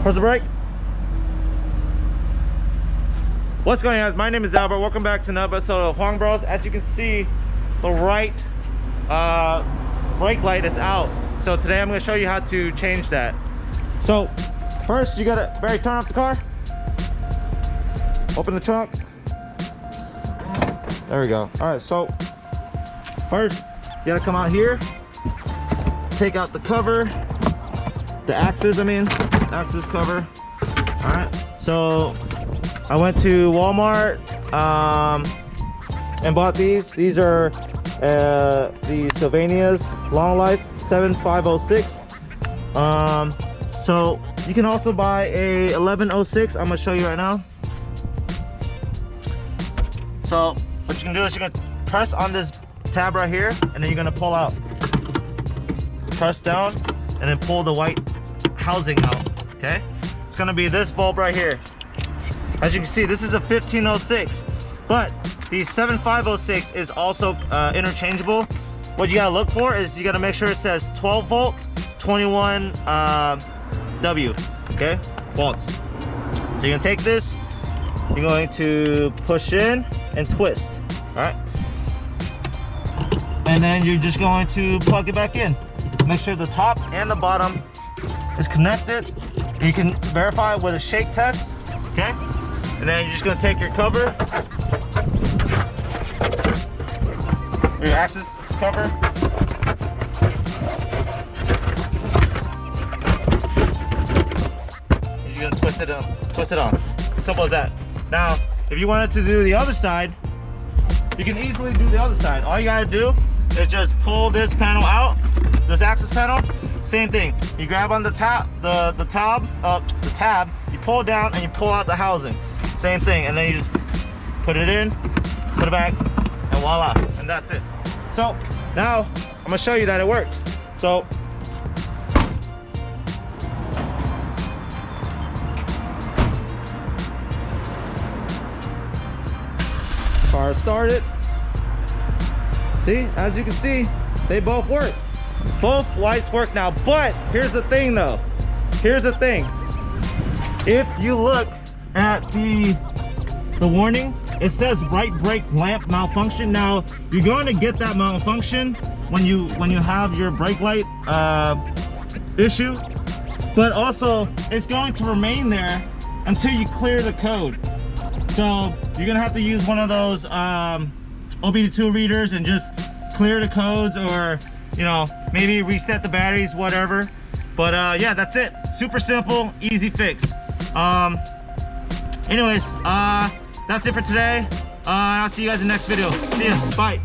Press the brake. What's going on, guys? My name is Albert. Welcome back to another episode of Huang Bros. As you can see, the right brake light is out. So today I'm going to show you how to change that. So first, you gotta turn off the car. Open the trunk. There we go. All right. So first, you gotta come out here. Take out the cover, the axis. Axis cover. All right. So I went to Walmart and bought these. These are the Sylvania's Long Life 7506. So you can also buy a 1106. I'm gonna show you right now. So what you can do is you're gonna press on this tab right here, and then you're gonna pull out. Press down, and then pull the white housing out. Okay, it's gonna be this bulb right here. As you can see, this is a 1506, but the 7506 is also interchangeable. What you gotta look for is you gotta make sure it says 12 volt, 21 W, okay, volts. So you're gonna take this, you're going to push in and twist, all right? And then you're just going to plug it back in. Make sure the top and the bottom is connected. You can verify with a shake test, okay? And then you're just gonna take your cover, your axis cover. You're gonna twist it on. Simple as that. Now, if you wanted to do the other side, you can easily do the other side. All you gotta do is just pull this panel out, this axis panel. Same thing. You grab on the tab, you pull down and you pull out the housing. Same thing, and then you just put it in, put it back, and voila, and that's it. So now I'm gonna show you that it works. So car started. See, as you can see, they both work. Both lights work now, but here's the thing though. Here's the thing. If you look at the warning, it says right brake lamp malfunction. Now you're going to get that malfunction when you have your brake light issue, but also it's going to remain there until you clear the code. So you're gonna have to use one of those OBD2 readers and just clear the codes, or maybe reset the batteries, whatever. But yeah, that's it. Super simple, easy fix. Anyways, that's it for today. I'll see you guys in the next video. See ya. Bye.